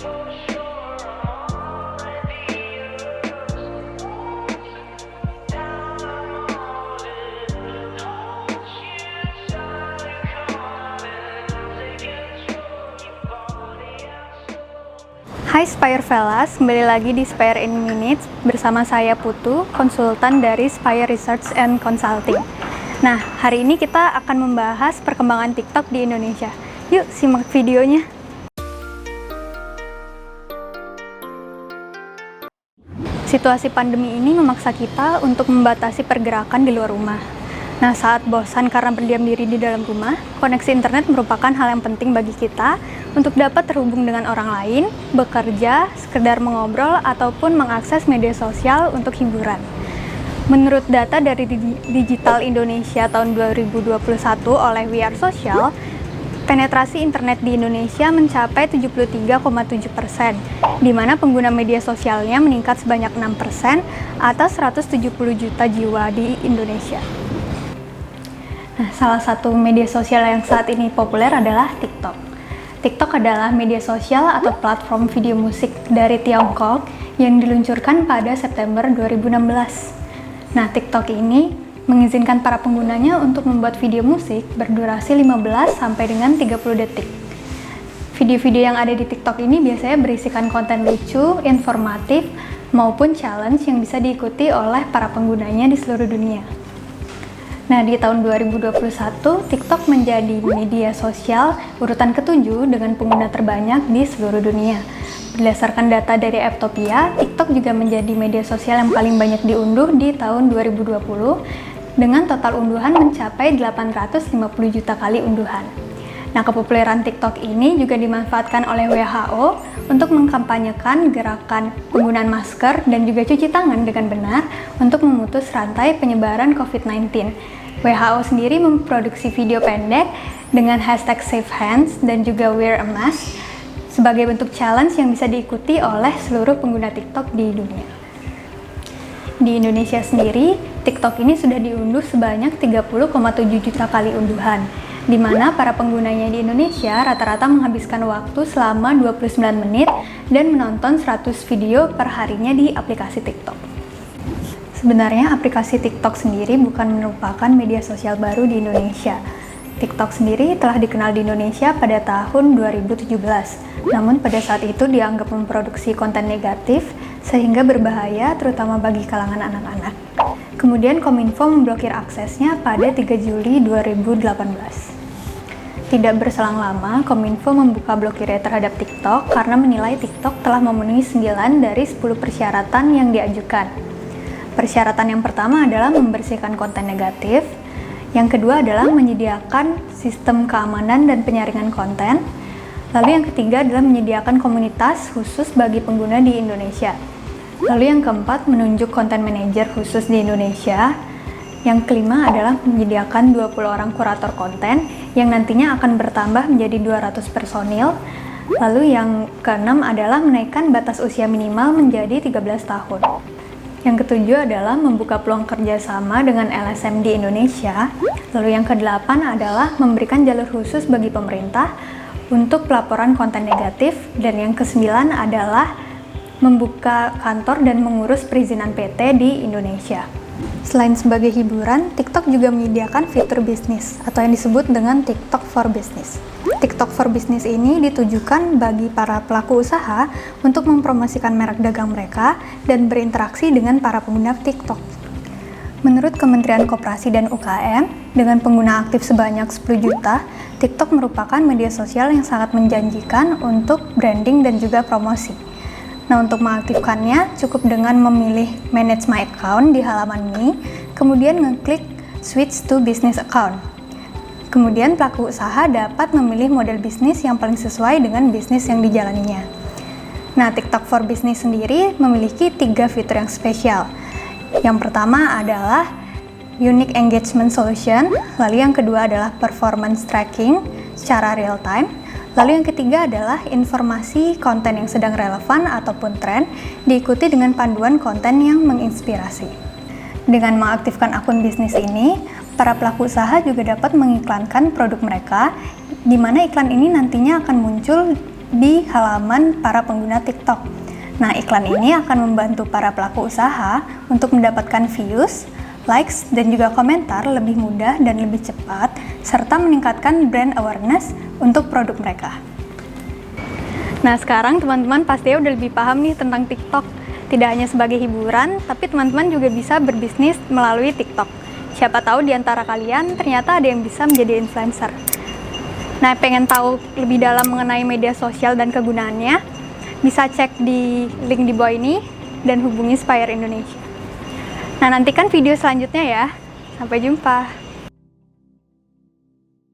Hai Spire Fellas, kembali lagi di Spire in Minutes bersama saya Putu, konsultan dari Spire Research and Consulting. Nah, hari ini kita akan membahas perkembangan TikTok di Indonesia. Yuk, simak videonya. Situasi pandemi ini memaksa kita untuk membatasi pergerakan di luar rumah. Nah, saat bosan karena berdiam diri di dalam rumah, koneksi internet merupakan hal yang penting bagi kita untuk dapat terhubung dengan orang lain, bekerja, sekedar mengobrol, ataupun mengakses media sosial untuk hiburan. Menurut data dari Digital Indonesia tahun 2021 oleh We Are Social, penetrasi internet di Indonesia mencapai 73,7%, di mana pengguna media sosialnya meningkat sebanyak 6% atau 170 juta jiwa di Indonesia. Nah, salah satu media sosial yang saat ini populer adalah TikTok. TikTok adalah media sosial atau platform video musik dari Tiongkok yang diluncurkan pada September 2016. Nah, TikTok ini mengizinkan para penggunanya untuk membuat video musik berdurasi 15 sampai dengan 30 detik. Video-video yang ada di TikTok ini biasanya berisikan konten lucu, informatif, maupun challenge yang bisa diikuti oleh para penggunanya di seluruh dunia. Nah, di tahun 2021, TikTok menjadi media sosial urutan ke-7 dengan pengguna terbanyak di seluruh dunia. Berdasarkan data dari Apptopia, TikTok juga menjadi media sosial yang paling banyak diunduh di tahun 2020 dengan total unduhan mencapai 850 juta kali unduhan. Nah, kepopuleran TikTok ini juga dimanfaatkan oleh WHO untuk mengkampanyekan gerakan penggunaan masker dan juga cuci tangan dengan benar untuk memutus rantai penyebaran COVID-19. WHO sendiri memproduksi video pendek dengan hashtag Save Hands dan juga Wear a Mask sebagai bentuk challenge yang bisa diikuti oleh seluruh pengguna TikTok di dunia. Di Indonesia sendiri, TikTok ini sudah diunduh sebanyak 30,7 juta kali unduhan, di mana para penggunanya di Indonesia rata-rata menghabiskan waktu selama 29 menit dan menonton 100 video per harinya di aplikasi TikTok. Sebenarnya aplikasi TikTok sendiri bukan merupakan media sosial baru di Indonesia. TikTok sendiri telah dikenal di Indonesia pada tahun 2017, namun pada saat itu dianggap memproduksi konten negatif sehingga berbahaya terutama bagi kalangan anak-anak. Kemudian Kominfo memblokir aksesnya pada 3 Juli 2018. Tidak berselang lama, Kominfo membuka blokirnya terhadap TikTok karena menilai TikTok telah memenuhi 9 dari 10 persyaratan yang diajukan. Persyaratan yang pertama adalah membersihkan konten negatif, yang kedua adalah menyediakan sistem keamanan dan penyaringan konten, lalu yang ketiga adalah menyediakan komunitas khusus bagi pengguna di Indonesia, lalu yang keempat menunjuk konten manager khusus di Indonesia, yang kelima adalah menyediakan 20 orang kurator konten yang nantinya akan bertambah menjadi 200 personil, lalu yang keenam adalah menaikkan batas usia minimal menjadi 13 tahun. Yang ketujuh adalah membuka peluang kerjasama dengan LSM di Indonesia. Lalu yang kedelapan adalah memberikan jalur khusus bagi pemerintah untuk pelaporan konten negatif. Dan yang kesembilan adalah membuka kantor dan mengurus perizinan PT di Indonesia. Selain sebagai hiburan, TikTok juga menyediakan fitur bisnis atau yang disebut dengan TikTok for Business. TikTok for Business ini ditujukan bagi para pelaku usaha untuk mempromosikan merek dagang mereka dan berinteraksi dengan para pengguna TikTok. Menurut Kementerian Koperasi dan UKM, dengan pengguna aktif sebanyak 10 juta, TikTok merupakan media sosial yang sangat menjanjikan untuk branding dan juga promosi. Nah, untuk mengaktifkannya, cukup dengan memilih Manage My Account di halaman Mi, kemudian ngeklik Switch to Business Account. Kemudian pelaku usaha dapat memilih model bisnis yang paling sesuai dengan bisnis yang dijalaninya. Nah, TikTok for Business sendiri memiliki 3 fitur yang spesial. Yang pertama adalah Unique Engagement Solution, lalu yang kedua adalah Performance Tracking secara real time, lalu yang ketiga adalah informasi konten yang sedang relevan ataupun tren, diikuti dengan panduan konten yang menginspirasi. Dengan mengaktifkan akun bisnis ini, para pelaku usaha juga dapat mengiklankan produk mereka, di mana iklan ini nantinya akan muncul di halaman para pengguna TikTok. Nah, iklan ini akan membantu para pelaku usaha untuk mendapatkan views, likes, dan juga komentar lebih mudah dan lebih cepat, serta meningkatkan brand awareness untuk produk mereka. Nah, sekarang teman-teman pastinya udah lebih paham nih tentang TikTok. Tidak hanya sebagai hiburan, tapi teman-teman juga bisa berbisnis melalui TikTok. Siapa tahu di antara kalian ternyata ada yang bisa menjadi influencer. Nah, pengen tahu lebih dalam mengenai media sosial dan kegunaannya, bisa cek di link di bawah ini dan hubungi Spire Indonesia. Nah, nantikan video selanjutnya ya. Sampai jumpa.